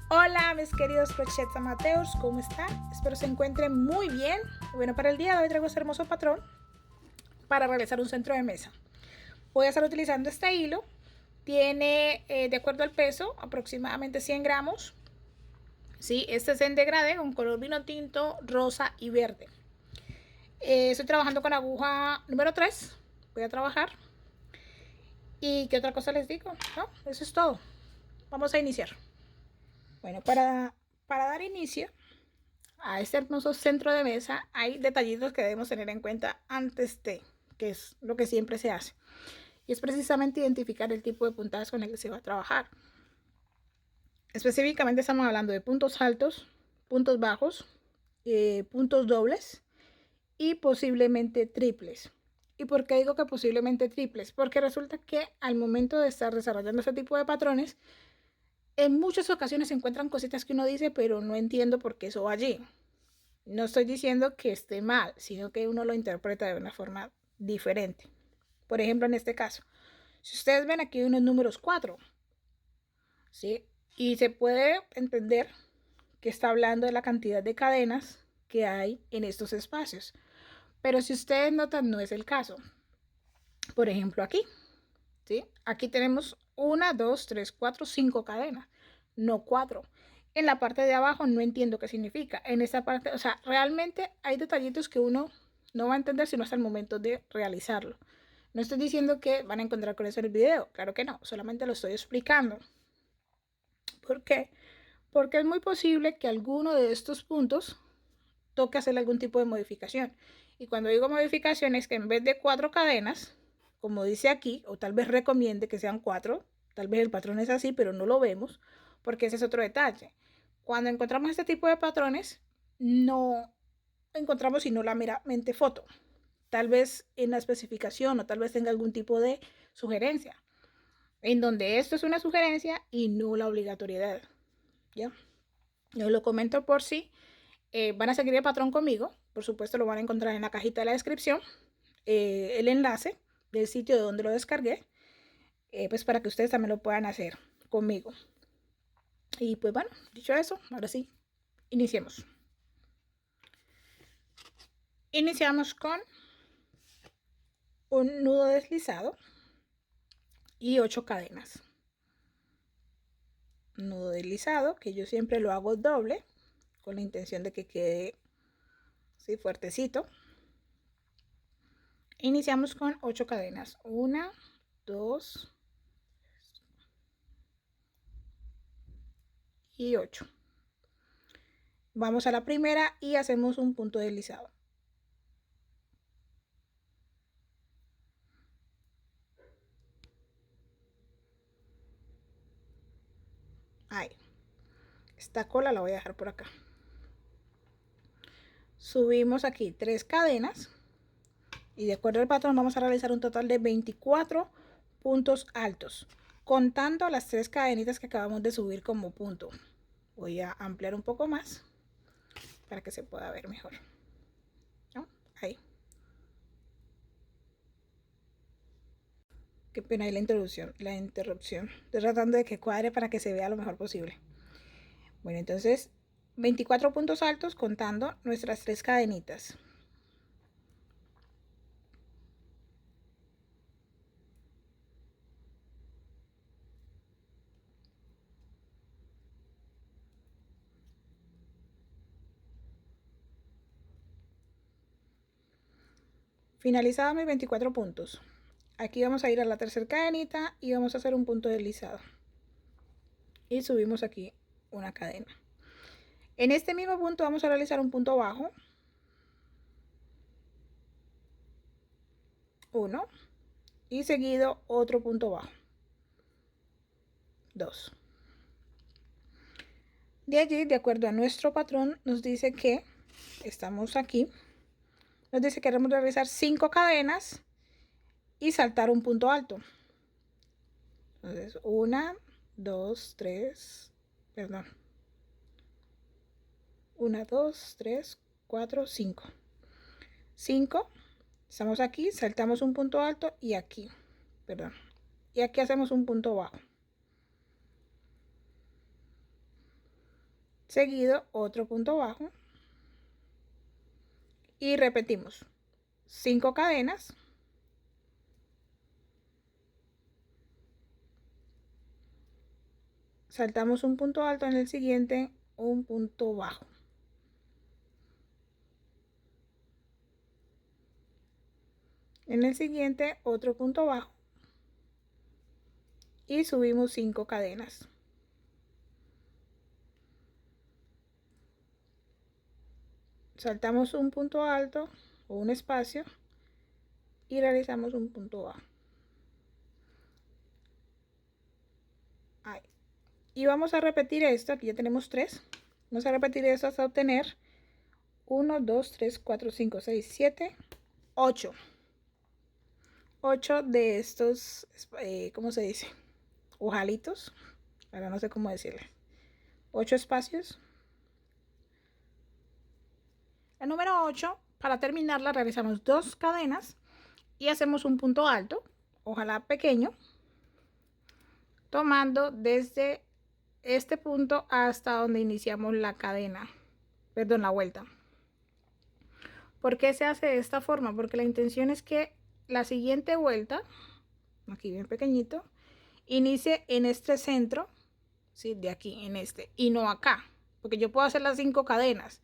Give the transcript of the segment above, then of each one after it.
Hola mis queridos crochets amateurs, ¿cómo están? Espero se encuentren muy bien. Bueno, para el día de hoy traigo este hermoso patrón para realizar un centro de mesa. Voy a estar utilizando este hilo. Tiene, de acuerdo al peso, aproximadamente 100 gramos. ¿Sí? Este es en degradé con color vino tinto, rosa y verde. Estoy trabajando con aguja número 3. Voy a trabajar. ¿Y qué otra cosa les digo? No, eso es todo. Vamos a iniciar. Bueno, para dar inicio a este hermoso centro de mesa hay detallitos que debemos tener en cuenta antes de, que es lo que siempre se hace, y es precisamente identificar el tipo de puntadas con el que se va a trabajar. Específicamente estamos hablando de puntos altos, puntos bajos, puntos dobles y posiblemente triples. ¿Y por qué digo que posiblemente triples? Porque resulta que al momento de estar desarrollando este tipo de patrones, en muchas ocasiones se encuentran cositas que uno dice, pero no entiendo por qué eso va allí. No estoy diciendo que esté mal, sino que uno lo interpreta de una forma diferente. Por ejemplo, en este caso, si ustedes ven aquí unos números 4, ¿sí? Y se puede entender que está hablando de la cantidad de cadenas que hay en estos espacios. Pero si ustedes notan, no es el caso. Por ejemplo, aquí, ¿sí? Aquí tenemos 1, 2, 3, 4, 5 cadenas, no 4. En la parte de abajo no entiendo qué significa. En esta parte, o sea, realmente hay detallitos que uno no va a entender sino hasta el momento de realizarlo. No estoy diciendo que van a encontrar con eso en el video, claro que no, solamente lo estoy explicando. ¿Por qué? Porque es muy posible que alguno de estos puntos toque hacer algún tipo de modificación. Y cuando digo modificación es que en vez de 4 cadenas, como dice aquí, o tal vez recomiende que sean 4, tal vez el patrón es así, pero no lo vemos, porque ese es otro detalle. Cuando encontramos este tipo de patrones, no encontramos sino la meramente foto. Tal vez en la especificación o tal vez tenga algún tipo de sugerencia, en donde esto es una sugerencia y no la obligatoriedad. ¿Ya? Yo lo comento por si van a seguir el patrón conmigo. Por supuesto, lo van a encontrar en la cajita de la descripción. El enlace del sitio de donde lo descargué. Pues para que ustedes también lo puedan hacer conmigo. Y pues bueno, dicho eso, ahora sí, iniciemos. Iniciamos con un nudo deslizado y 8 cadenas. Nudo deslizado, que yo siempre lo hago doble, con la intención de que quede así fuertecito. Iniciamos con 8 cadenas. 1, 2 y 8. Vamos a la primera y hacemos un punto deslizado. Ahí. Esta cola la voy a dejar por acá. Subimos aquí 3 cadenas y de acuerdo al patrón vamos a realizar un total de 24 puntos altos, contando las 3 cadenitas que acabamos de subir como punto. Voy a ampliar un poco más para que se pueda ver mejor, ¿no? Ahí. Qué pena ahí la interrupción. Estoy tratando de que cuadre para que se vea lo mejor posible. Bueno, entonces 24 puntos altos contando nuestras 3 cadenitas. Finalizados mis 24 puntos. Aquí vamos a ir a la tercera cadenita y vamos a hacer un punto deslizado. Y subimos aquí una cadena. En este mismo punto vamos a realizar un punto bajo. 1. Y seguido otro punto bajo. 2. De allí, de acuerdo a nuestro patrón, nos dice que estamos aquí. Nos dice que queremos realizar 5 cadenas y saltar un punto alto. Entonces, 1, 2, 3, perdón. 1, 2, 3, 4, 5. 5. Estamos aquí, saltamos un punto alto y aquí, perdón. Y aquí hacemos un punto bajo. seguido otro punto bajo y repetimos 5 cadenas, saltamos un punto alto, en el siguiente un punto bajo, en el siguiente otro punto bajo y subimos 5 cadenas. Saltamos un punto alto o un espacio y realizamos un punto bajo. Ahí. Y vamos a repetir esto, aquí ya tenemos 3. Vamos a repetir esto hasta obtener 1, 2, 3, 4, 5, 6, 7, 8. 8 de estos, ¿cómo se dice? Ojalitos. Ahora no sé cómo decirle. 8 espacios. La número 8, para terminarla, realizamos 2 cadenas y hacemos un punto alto, ojalá pequeño, tomando desde este punto hasta donde iniciamos la cadena, perdón, la vuelta. ¿Por qué se hace de esta forma? Porque la intención es que la siguiente vuelta, aquí bien pequeñito, inicie en este centro, ¿sí? De aquí, en este, y no acá, porque yo puedo hacer las 5 cadenas,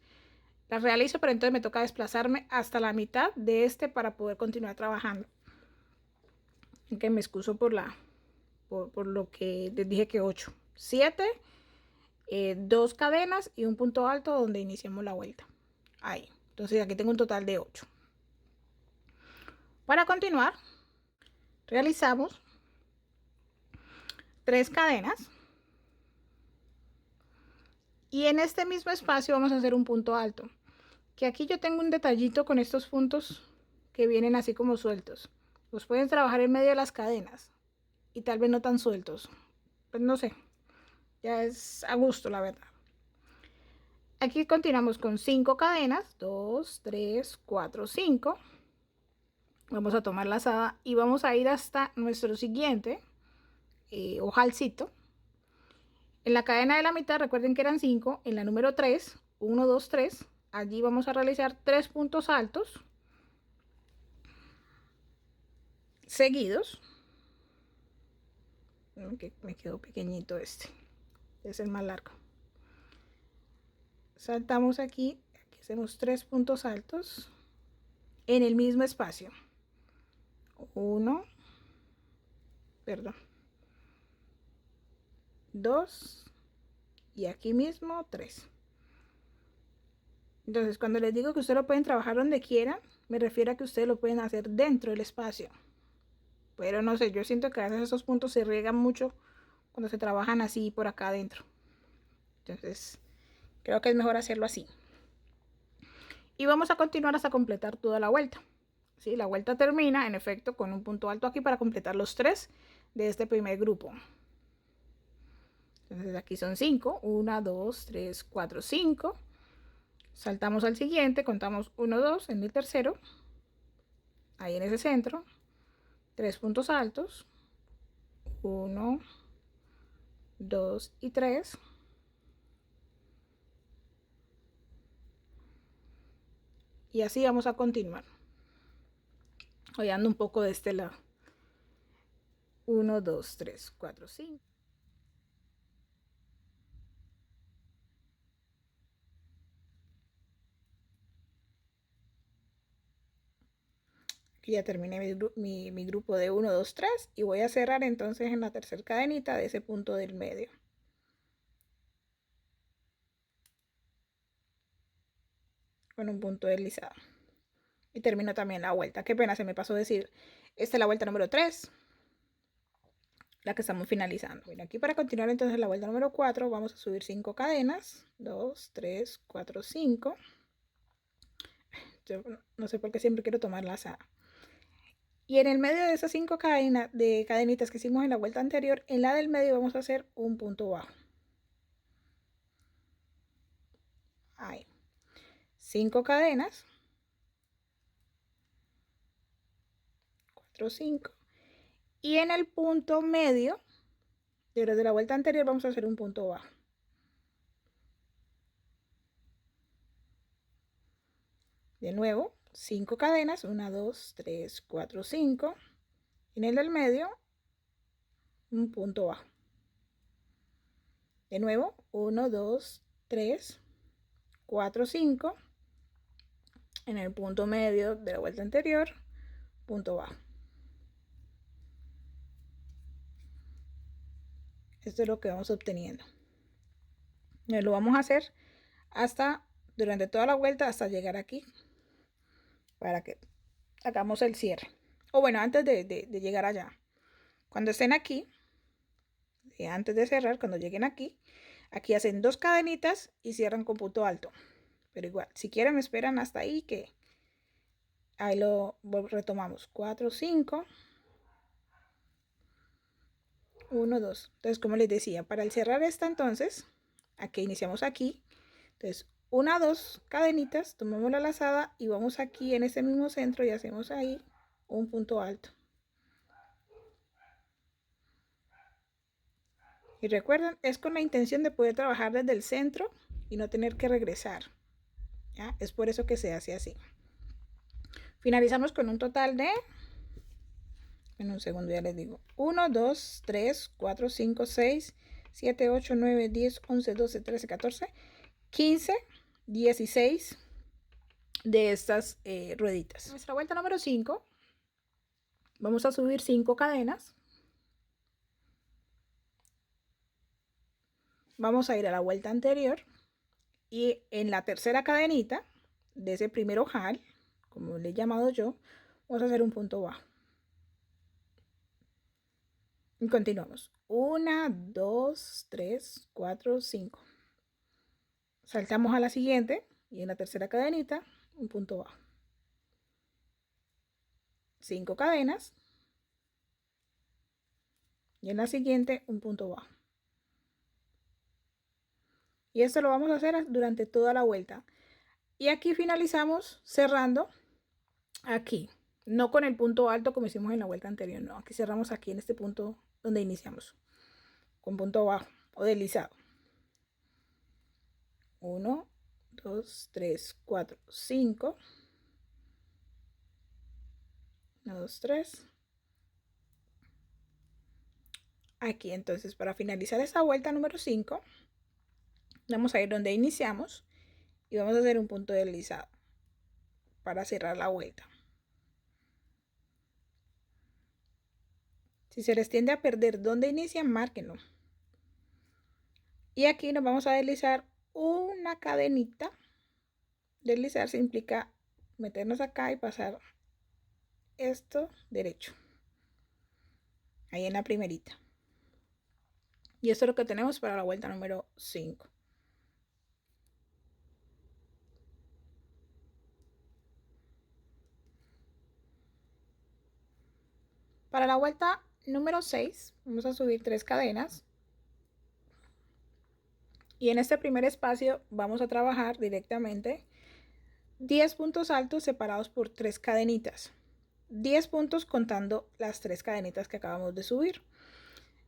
las realizo, pero entonces me toca desplazarme hasta la mitad de este para poder continuar trabajando. Que me excuso por lo que les dije que 8, 7, 2 cadenas y un punto alto donde iniciamos la vuelta. Ahí. Entonces aquí tengo un total de 8. Para continuar, realizamos 3 cadenas y en este mismo espacio vamos a hacer un punto alto. Que aquí yo tengo un detallito con estos puntos que vienen así como sueltos. Los pueden trabajar en medio de las cadenas y tal vez no tan sueltos. Pues no sé, ya es a gusto la verdad. Aquí continuamos con 5 cadenas, 2, 3, 4, 5. Vamos a tomar la lazada y vamos a ir hasta nuestro siguiente ojalcito. En la cadena de la mitad, recuerden que eran 5, en la número 3, 1, 2, 3, allí vamos a realizar 3 puntos altos seguidos. Me quedó pequeñito este, es el más largo. Saltamos aquí hacemos 3 puntos altos en el mismo espacio. 1, perdón, 2 y aquí mismo 3. Entonces, cuando les digo que ustedes lo pueden trabajar donde quieran, me refiero a que ustedes lo pueden hacer dentro del espacio. Pero no sé, yo siento que a veces esos puntos se riegan mucho cuando se trabajan así por acá adentro. Entonces, creo que es mejor hacerlo así. Y vamos a continuar hasta completar toda la vuelta. ¿Sí? La vuelta termina, en efecto, con un punto alto aquí para completar los 3 de este primer grupo. Entonces, aquí son 5. 1, 2, 3, 4, 5. Saltamos al siguiente, contamos 1, 2 en el tercero. Ahí en ese centro. 3 puntos altos. 1, 2 y 3. Y así vamos a continuar. Hoy ando un poco de este lado. 1, 2, 3, 4, 5. Aquí ya terminé mi grupo de 1, 2, 3 y voy a cerrar entonces en la tercera cadenita de ese punto del medio. Con un punto deslizado. Y termino también la vuelta. Qué pena, se me pasó decir. Esta es la vuelta número 3. La que estamos finalizando. Bueno, aquí para continuar entonces la vuelta número 4 vamos a subir 5 cadenas. 2, 3, 4, 5. Yo no sé por qué siempre quiero tomar la lazada. Y en el medio de esas 5 cadenitas que hicimos en la vuelta anterior, en la del medio vamos a hacer un punto bajo. Ahí. 5 cadenas. 4, 5. Y en el punto medio de la vuelta anterior vamos a hacer un punto bajo. De nuevo, 5 cadenas, 1, 2, 3, 4, 5. En el del medio, un punto bajo. De nuevo, 1, 2, 3, 4, 5. En el punto medio de la vuelta anterior, punto bajo. Esto es lo que vamos obteniendo. Lo vamos a hacer durante toda la vuelta hasta llegar aquí, para que hagamos el cierre. O bueno, antes de llegar allá, cuando estén aquí, antes de cerrar, cuando lleguen aquí hacen 2 cadenitas y cierran con punto alto. Pero igual, si quieren me esperan hasta ahí, que ahí lo retomamos. 4, 5, 1, 2. Entonces, como les decía, para el cerrar esta, entonces, aquí iniciamos aquí. Entonces, 1, 2 cadenitas, tomamos la lazada y vamos aquí en este mismo centro y hacemos ahí un punto alto. Y recuerden, es con la intención de poder trabajar desde el centro y no tener que regresar. ¿Ya? Es por eso que se hace así. Finalizamos con un total de, en un segundo ya les digo, 1, 2, 3, 4, 5, 6, 7, 8, 9, 10, 11, 12, 13, 14, 15, 16 de estas rueditas. Nuestra vuelta número 5, vamos a subir 5 cadenas. Vamos a ir a la vuelta anterior y en la tercera cadenita de ese primer ojal, como le he llamado yo, vamos a hacer un punto bajo. Y continuamos. 1, 2, 3, 4, 5. Saltamos a la siguiente y en la tercera cadenita un punto bajo. 5 cadenas y en la siguiente un punto bajo. Y esto lo vamos a hacer durante toda la vuelta. Y aquí finalizamos cerrando aquí, no con el punto alto como hicimos en la vuelta anterior, no, aquí cerramos aquí en este punto donde iniciamos, con punto bajo o deslizado. 1, 2, 3, 4, 5. 1, 2, 3. Aquí entonces, para finalizar esta vuelta número 5, vamos a ir donde iniciamos y vamos a hacer un punto deslizado para cerrar la vuelta. Si se les tiende a perder donde inician, márquenlo. Y aquí nos vamos a deslizar una cadenita. Deslizarse implica meternos acá y pasar esto derecho. Ahí en la primerita. Y esto es lo que tenemos para la vuelta número 5. Para la vuelta número 6 vamos a subir 3 cadenas. Y en este primer espacio vamos a trabajar directamente 10 puntos altos separados por 3 cadenitas. 10 puntos contando las 3 cadenitas que acabamos de subir.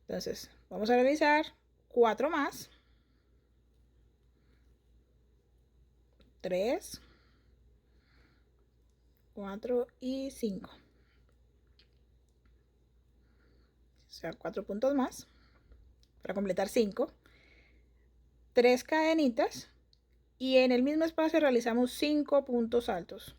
Entonces vamos a realizar 4 más. 3, 4 y 5. O sea, 4 puntos más para completar 5. 3 cadenitas y en el mismo espacio realizamos 5 puntos altos.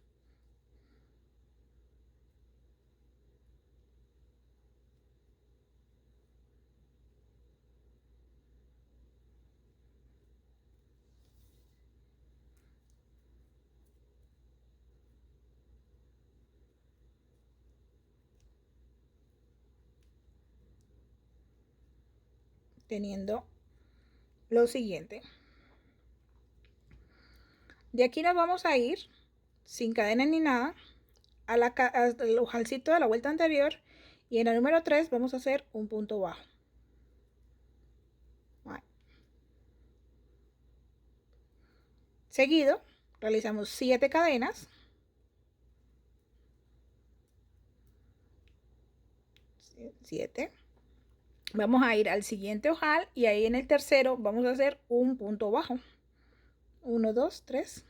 Teniendo lo siguiente. De aquí nos vamos a ir sin cadena ni nada al ojalcito de la vuelta anterior y en el número 3 vamos a hacer un punto bajo. Vale. Seguido realizamos 7 cadenas. 7. Vamos a ir al siguiente ojal y ahí en el tercero vamos a hacer un punto bajo. 1, 2, 3.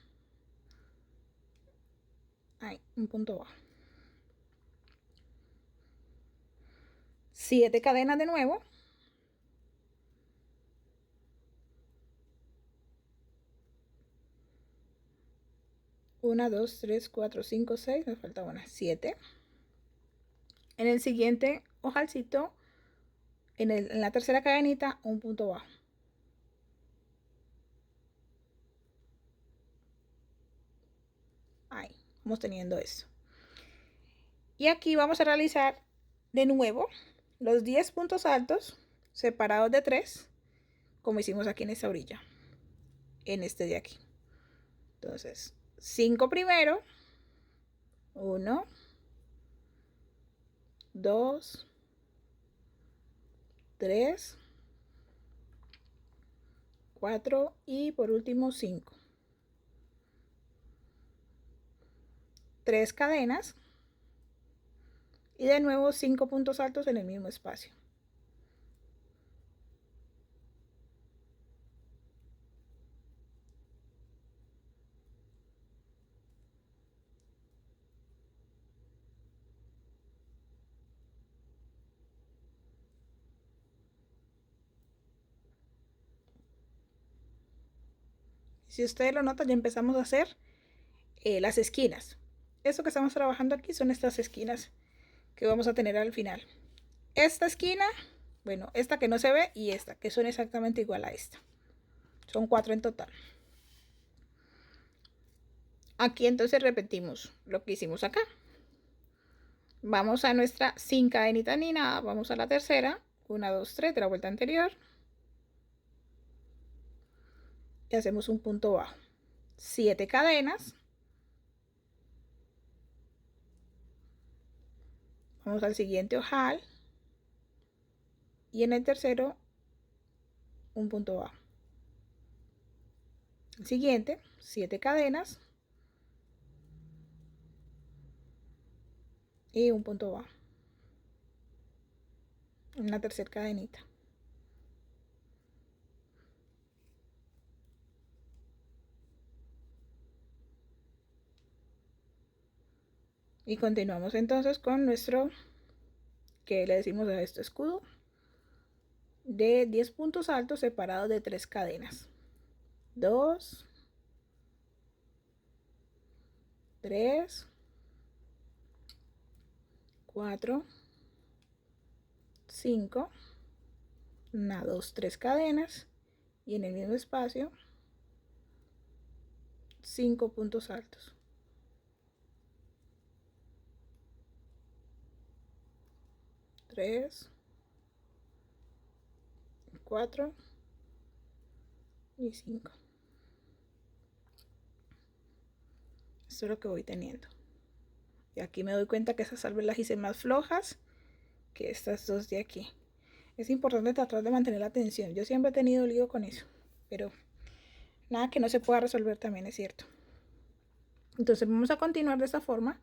ahí, un punto bajo. 7 cadenas de nuevo. 1, 2, 3, 4, 5, 6, me falta una, 7. En el siguiente ojalcito, en la tercera cadenita, un punto bajo. Ahí, vamos teniendo eso. Y aquí vamos a realizar de nuevo los 10 puntos altos separados de 3, como hicimos aquí en esta orilla, en este de aquí. Entonces, 5 primero, 1, 2, 3, 4 y por último 5. 3 cadenas y de nuevo 5 puntos altos en el mismo espacio. Si ustedes lo notan, ya empezamos a hacer las esquinas. Esto que estamos trabajando aquí son estas esquinas que vamos a tener al final. Esta esquina, bueno, esta que no se ve y esta, que son exactamente igual a esta. Son 4 en total. Aquí entonces repetimos lo que hicimos acá. Vamos a nuestra sin cadenita ni nada, vamos a la tercera, 1, 2, 3 de la vuelta anterior. Y hacemos un punto bajo. 7 cadenas. Vamos al siguiente ojal. Y en el tercero, un punto bajo. El siguiente, 7 cadenas. Y un punto bajo. En la tercera cadenita. Y continuamos entonces con nuestro, que le decimos a esto, escudo de 10 puntos altos separados de 3 cadenas. 2, 3, 4, 5, 1, 2, 3 cadenas y en el mismo espacio 5 puntos altos. 3, 4 y 5. Esto es lo que voy teniendo. Y aquí me doy cuenta que esas salves las hice más flojas que estas dos de aquí. Es importante tratar de mantener la tensión. Yo siempre he tenido lío con eso, pero nada que no se pueda resolver también es cierto. Entonces vamos a continuar de esta forma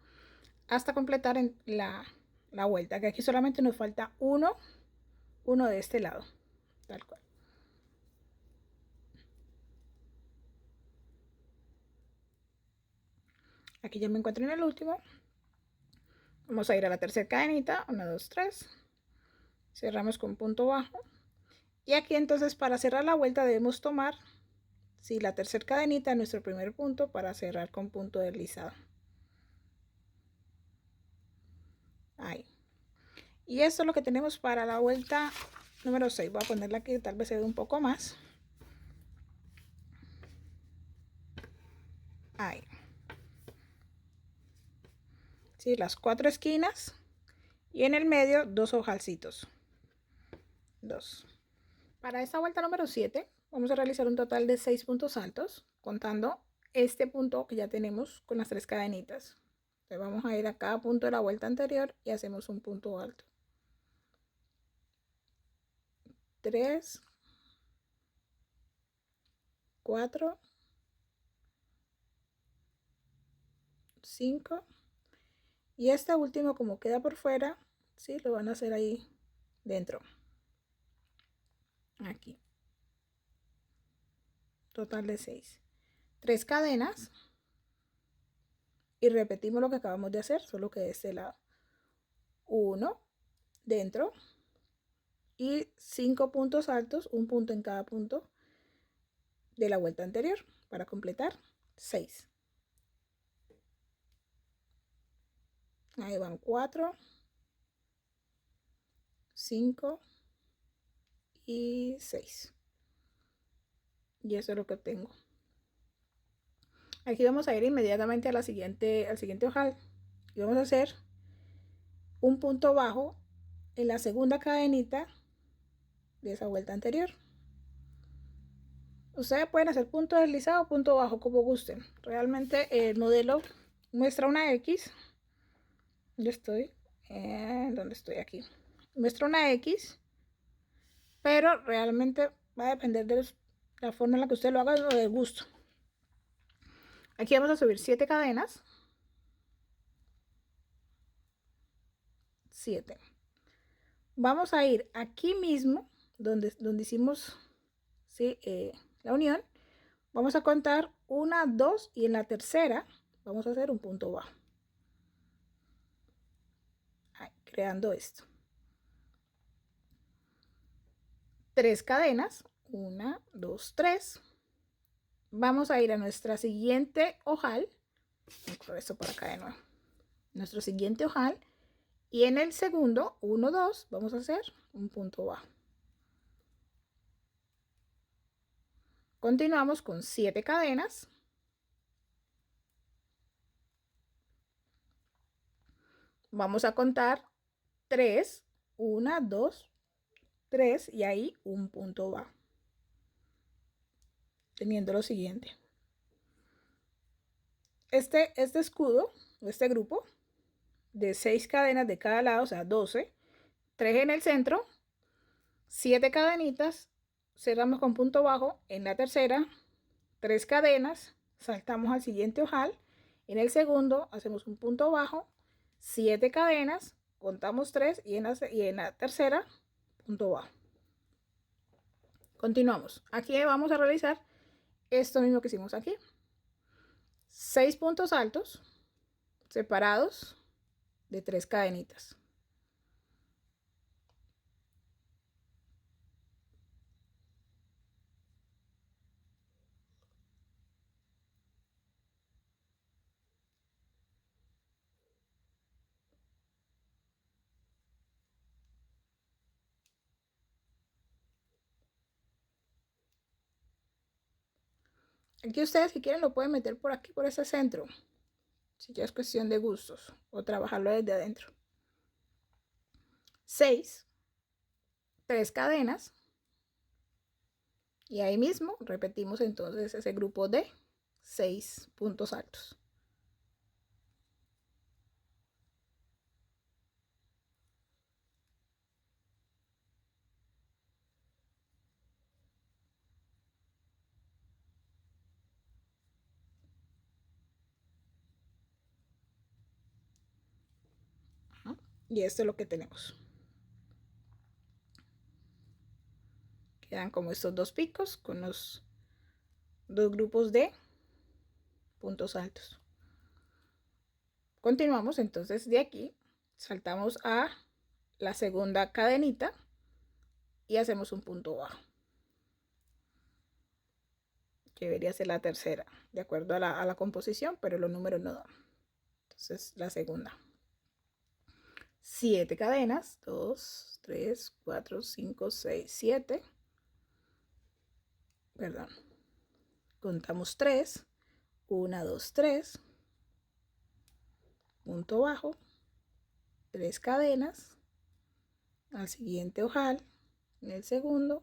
hasta completar en la vuelta, que aquí solamente nos falta uno de este lado, tal cual. Aquí ya me encuentro en el último. Vamos a ir a la tercera cadenita, 1, 2, 3. Cerramos con punto bajo. Y aquí entonces para cerrar la vuelta debemos tomar, sí, la tercera cadenita, nuestro primer punto, para cerrar con punto deslizado. Ahí. Y esto es lo que tenemos para la vuelta número 6. Voy a ponerla aquí, tal vez se ve un poco más. Ahí. Sí, las 4 esquinas y en el medio 2 ojalcitos. 2. Para esta vuelta número 7 vamos a realizar un total de 6 puntos altos, contando este punto que ya tenemos con las 3 cadenitas. Entonces vamos a ir a cada punto de la vuelta anterior y hacemos un punto alto. 3, 4, 5 y este último, como queda por fuera, sí, lo van a hacer ahí dentro. Aquí. Total de 6. 3 cadenas y repetimos lo que acabamos de hacer, solo que de este lado. 1 dentro y 5 puntos altos, un punto en cada punto de la vuelta anterior para completar 6. Ahí van 4, 5 y 6. Y eso es lo que tengo. Aquí vamos a ir inmediatamente a al siguiente ojal y vamos a hacer un punto bajo en la segunda cadenita de esa vuelta anterior. Ustedes pueden hacer punto deslizado o punto bajo como gusten. Realmente el modelo muestra una X. Yo estoy, ¿dónde estoy? Aquí. Muestra una X, pero realmente va a depender de la forma en la que usted lo haga o del gusto. Aquí vamos a subir 7 cadenas. 7. Vamos a ir aquí mismo, donde hicimos, ¿sí? La unión. Vamos a contar 1, 2 y en la tercera vamos a hacer un punto bajo. Ahí, creando esto. 3 cadenas. 1, 2, 3. Vamos a ir a nuestra siguiente ojal. Voy a esto por acá de nuevo. Nuestro siguiente ojal. Y en el segundo, 1, 2, vamos a hacer un punto bajo. Continuamos con 7 cadenas. Vamos a contar 3, 1, 2, 3 y ahí un punto bajo. Teniendo lo siguiente. Este escudo, este grupo, de 6 cadenas de cada lado, o sea, 12, 3 en el centro, 7 cadenitas, cerramos con punto bajo en la tercera, 3 cadenas, saltamos al siguiente ojal, en el segundo hacemos un punto bajo, 7 cadenas, contamos 3 y en la tercera, punto bajo. Continuamos. Aquí vamos a realizar esto mismo que hicimos aquí. 6 puntos altos separados de 3 cadenitas. Aquí ustedes si quieren lo pueden meter por aquí, por ese centro. Si ya es cuestión de gustos o trabajarlo desde adentro. 6, 3 cadenas. Y ahí mismo repetimos entonces ese grupo de 6 puntos altos. Y esto es lo que tenemos. Quedan como estos dos picos con los dos grupos de puntos altos. Continuamos entonces de aquí, saltamos a la segunda cadenita y hacemos un punto bajo, que debería ser la tercera, de acuerdo a la composición, pero los números no dan. Entonces la segunda. 7 cadenas, 2, 3, 4, 5, 6, 7. Perdón. Contamos 3, 1, 2, 3. Punto bajo, 3 cadenas, al siguiente ojal, en el segundo,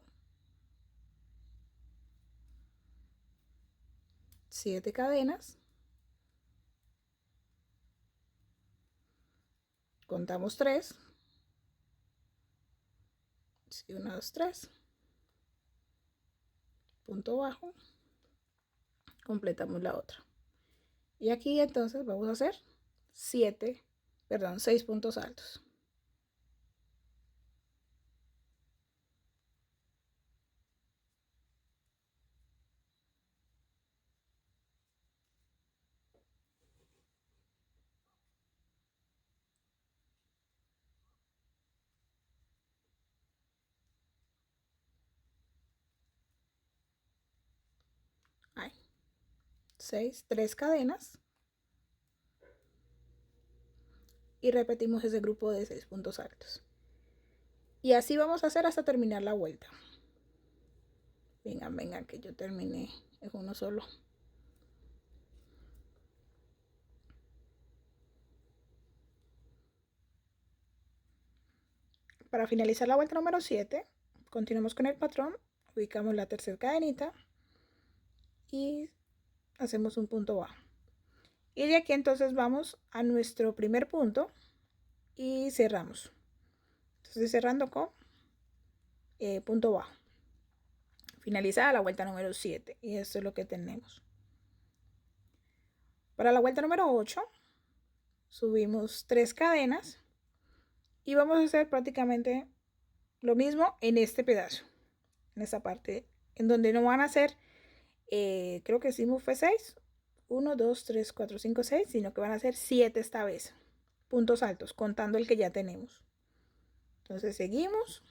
7 cadenas, contamos 3, 1, 2, 3, punto bajo, completamos la otra. Y aquí entonces vamos a hacer 6 puntos altos. 6, 3 cadenas y repetimos ese grupo de 6 puntos altos. Y así vamos a hacer hasta terminar la vuelta. Vengan, vengan, que yo terminé en uno solo. Para finalizar la vuelta número 7, continuamos con el patrón, ubicamos la tercera cadenita y hacemos un punto bajo. Y de aquí entonces vamos a nuestro primer punto y cerramos. Entonces cerrando con punto bajo. Finalizada la vuelta número 7 y esto es lo que tenemos. Para la vuelta número 8 subimos 3 cadenas y vamos a hacer prácticamente lo mismo en este pedazo, en esta parte en donde no van a hacer creo que hicimos fue 6, 1, 2, 3, 4, 5, 6, sino que van a ser 7 esta vez, puntos altos, contando el que ya tenemos. Entonces seguimos.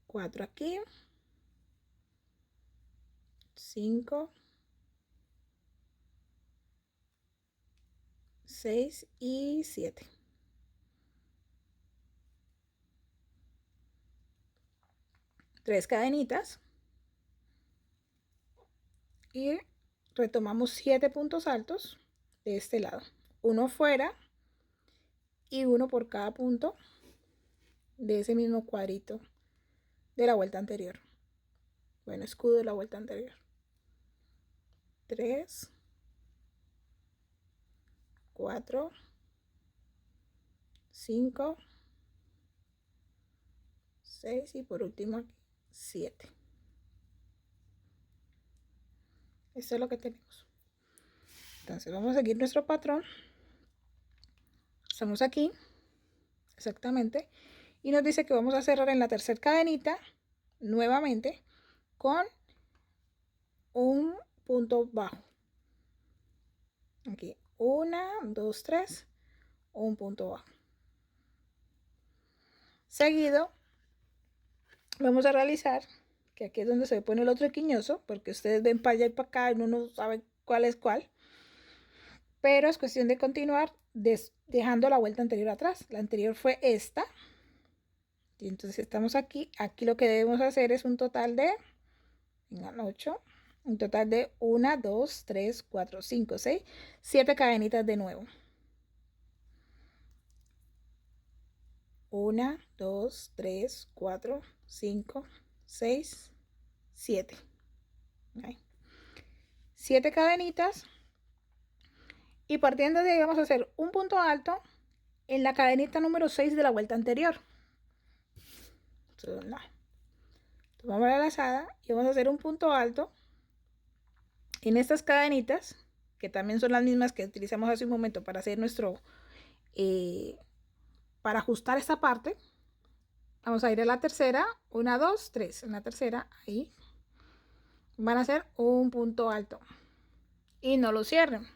Cuatro aquí, 5, 6 y 7. Tres cadenitas y retomamos 7 puntos altos de este lado, uno fuera y uno por cada punto de ese mismo cuadrito de la vuelta anterior. Bueno, escudo de la vuelta anterior. 3, 4, 5, 6 y por último aquí 7. Esto es lo que tenemos. Entonces vamos a seguir nuestro patrón. Estamos aquí exactamente y nos dice que vamos a cerrar en la tercera cadenita nuevamente con un punto bajo. Aquí 1, 2, 3, un punto bajo. Seguido vamos a realizar, que aquí es donde se pone el otro quiñoso, porque ustedes ven para allá y para acá y uno no sabe cuál es cuál, pero es cuestión de continuar dejando la vuelta anterior atrás. La anterior fue esta, y entonces estamos aquí. Aquí lo que debemos hacer es un total de 8, un total de 1, 2, 3, 4, 5, 6, 7 cadenitas de nuevo. 1, 2, 3, 4, 5, 6, 7. 7 cadenitas y partiendo de ahí vamos a hacer un punto alto en la cadenita número 6 de la vuelta anterior. Entonces, tomamos la lazada y vamos a hacer un punto alto en estas cadenitas, que también son las mismas que utilizamos hace un momento para hacer nuestro para ajustar esta parte. Vamos a ir a la tercera, 1, 2, 3, en la tercera, ahí van a hacer un punto alto y no lo cierren.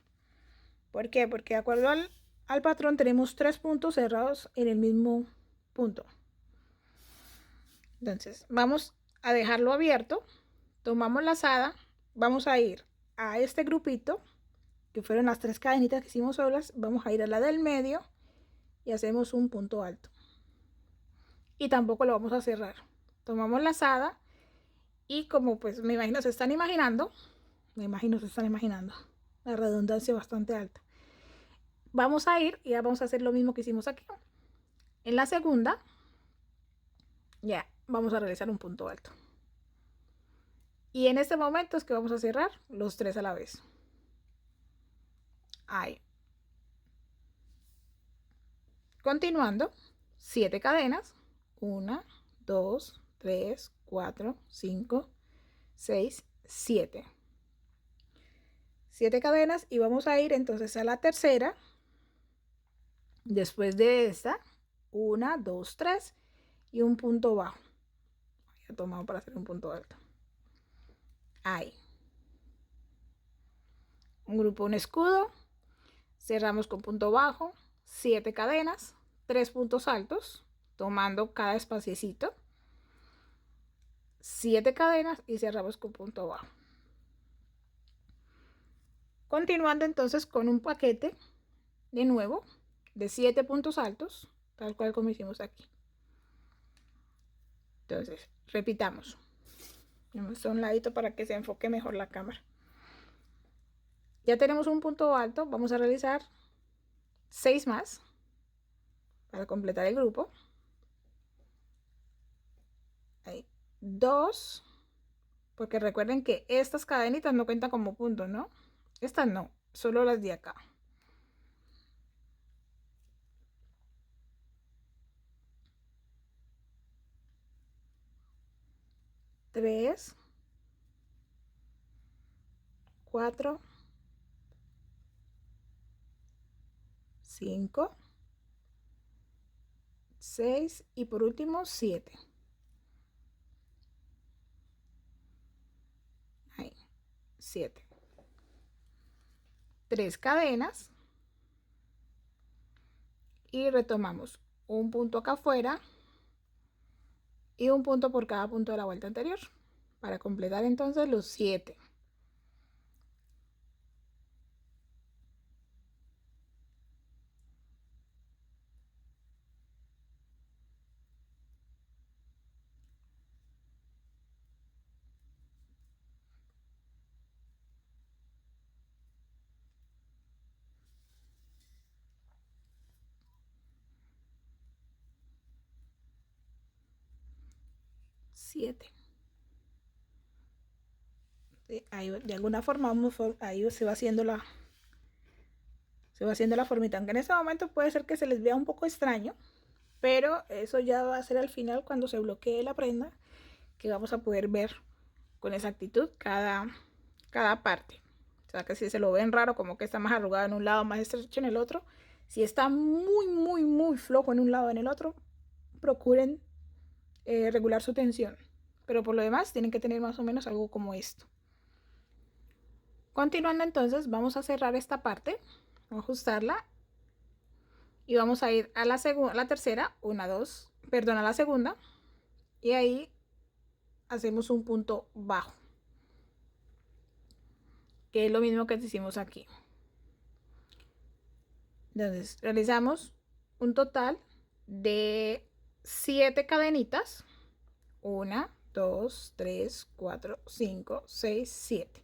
¿Por qué? Porque de acuerdo al patrón tenemos 3 puntos cerrados en el mismo punto. Entonces vamos a dejarlo abierto, tomamos la lazada, vamos a ir a este grupito que fueron las 3 cadenitas que hicimos solas, vamos a ir a la del medio y hacemos un punto alto y tampoco lo vamos a cerrar. Tomamos la lazada y como pues me imagino se están imaginando la redundancia bastante alta, vamos a ir y ya vamos a hacer lo mismo que hicimos aquí. En la segunda ya vamos a realizar un punto alto y en este momento es que vamos a cerrar los 3 a la vez. Ahí. Continuando, 7 cadenas, 1, 2, 3, 4, 5, 6, 7. 7 cadenas y vamos a ir entonces a la tercera. Después de esta, 1, 2, 3 y un punto bajo. Ya tomado para hacer un punto alto. Ahí. Un grupo, un escudo. Cerramos con punto bajo, 7 cadenas, 3 puntos altos, tomando cada espaciecito. 7 cadenas y cerramos con punto bajo. Continuando entonces con un paquete de nuevo de 7 puntos altos, tal cual como hicimos aquí. Entonces repitamos. Vamos a un ladito para que se enfoque mejor la cámara. Ya tenemos un punto alto, vamos a realizar 6 más para completar el grupo. Ahí, 2, porque recuerden que estas cadenitas no cuentan como puntos, ¿no? Estas no, solo las de acá. 3, 4, 5, 6 y por último 7. Ahí, 7. 3 cadenas y retomamos un punto acá afuera y un punto por cada punto de la vuelta anterior para completar entonces los 7. Ahí, de alguna forma ahí se va haciendo la formita, aunque en este momento puede ser que se les vea un poco extraño, pero eso ya va a ser al final cuando se bloquee la prenda, que vamos a poder ver con exactitud cada parte. O sea que si se lo ven raro, como que está más arrugado en un lado, más estrecho en el otro, si está muy flojo en un lado o en el otro, procuren regular su tensión, pero por lo demás tienen que tener más o menos algo como esto. Continuando entonces, vamos a cerrar esta parte, vamos a ajustarla y vamos a ir a la tercera, a la segunda, y ahí hacemos un punto bajo, que es lo mismo que hicimos aquí. Entonces realizamos un total de 7 cadenitas, 1, 2, 3, 4, 5, 6, 7.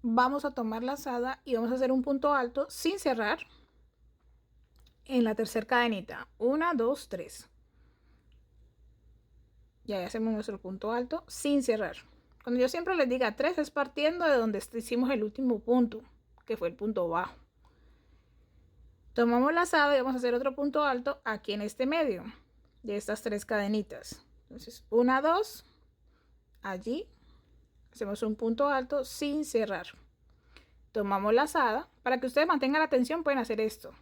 Vamos a tomar lazada y vamos a hacer un punto alto sin cerrar en la tercera cadenita. 1, 2, 3. Ya hacemos nuestro punto alto sin cerrar. Cuando yo siempre les diga 3 es partiendo de donde hicimos el último punto, que fue el punto bajo. Tomamos lazada y vamos a hacer otro punto alto aquí en este medio de estas 3 cadenitas. Entonces 1, 2, allí hacemos un punto alto sin cerrar. Tomamos lazada. Para que ustedes mantengan la tensión pueden hacer esto,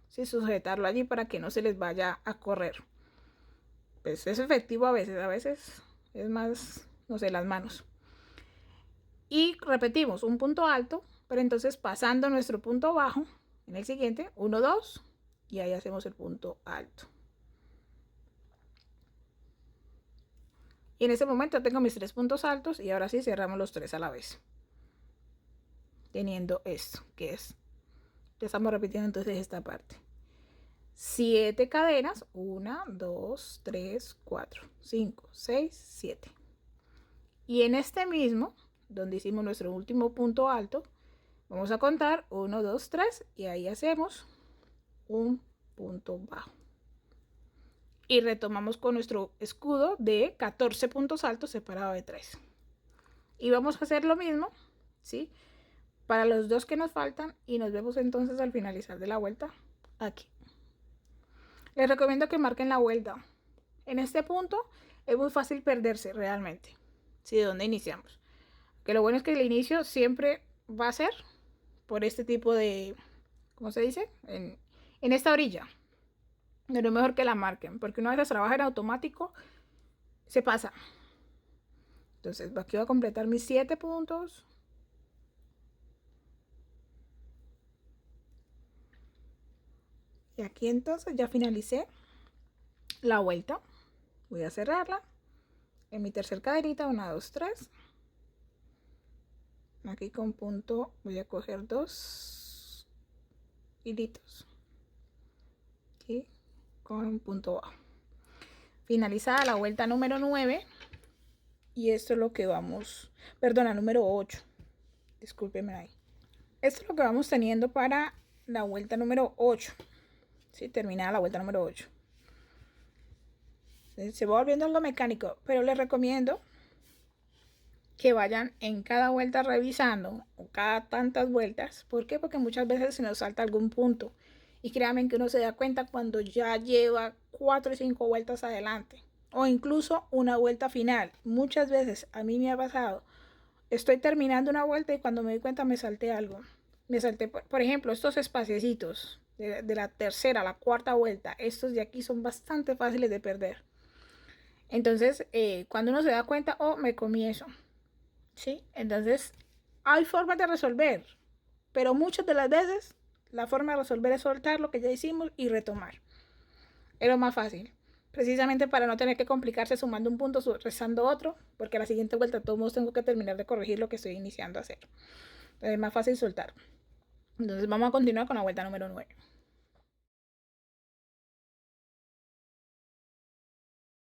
¿sí? Sujetarlo allí para que no se les vaya a correr. Pues es efectivo a veces es más, no sé, las manos. Y repetimos un punto alto, pero entonces pasando nuestro punto bajo en el siguiente, 1, 2, y ahí hacemos el punto alto. Y en este momento tengo mis 3 puntos altos y ahora sí cerramos los 3 a la vez, teniendo esto que es, ya estamos repitiendo entonces esta parte. 7 cadenas, 1, 2, 3, 4, 5, 6, 7. Y en este mismo, donde hicimos nuestro último punto alto, vamos a contar 1, 2, 3 y ahí hacemos un punto bajo. Y retomamos con nuestro escudo de 14 puntos altos separado de 3. Y vamos a hacer lo mismo, ¿sí? Para los 2 que nos faltan y nos vemos entonces al finalizar de la vuelta aquí. Les recomiendo que marquen la vuelta. En este punto es muy fácil perderse realmente, ¿sí? De dónde iniciamos. Que lo bueno es que el inicio siempre va a ser por este tipo de, ¿cómo se dice? En esta orilla. Pero es mejor que la marquen, porque una vez trabaja en automático, se pasa. Entonces aquí voy a completar mis 7 puntos. Y aquí entonces ya finalicé la vuelta. Voy a cerrarla en mi tercer cadenita, 1, 2, 3. Aquí con punto voy a coger 2 hilitos. Aquí con un punto bajo. Finalizada la vuelta número 9. Y esto es lo que vamos, perdona, número 8. Discúlpeme ahí. Esto es lo que vamos teniendo para la vuelta número 8. ¿Sí? Terminada la vuelta número 8. Se va volviendo algo mecánico, pero les recomiendo que vayan en cada vuelta revisando, o cada tantas vueltas. ¿Por qué? Porque muchas veces se nos salta algún punto. Y créanme que uno se da cuenta cuando ya lleva 4 o 5 vueltas adelante. O incluso una vuelta final. Muchas veces a mí me ha pasado. Estoy terminando una vuelta y cuando me doy cuenta me salté algo. Me salté, por ejemplo, estos espaciecitos de la tercera a la cuarta vuelta. Estos de aquí son bastante fáciles de perder. Entonces, cuando uno se da cuenta, oh, me comí eso. ¿Sí? Entonces, hay formas de resolver. Pero muchas de las veces, la forma de resolver es soltar lo que ya hicimos y retomar. Es lo más fácil. Precisamente para no tener que complicarse sumando un punto, restando otro, porque a la siguiente vuelta todos tengo que terminar de corregir lo que estoy iniciando a hacer. Entonces es más fácil soltar. Entonces vamos a continuar con la vuelta número 9.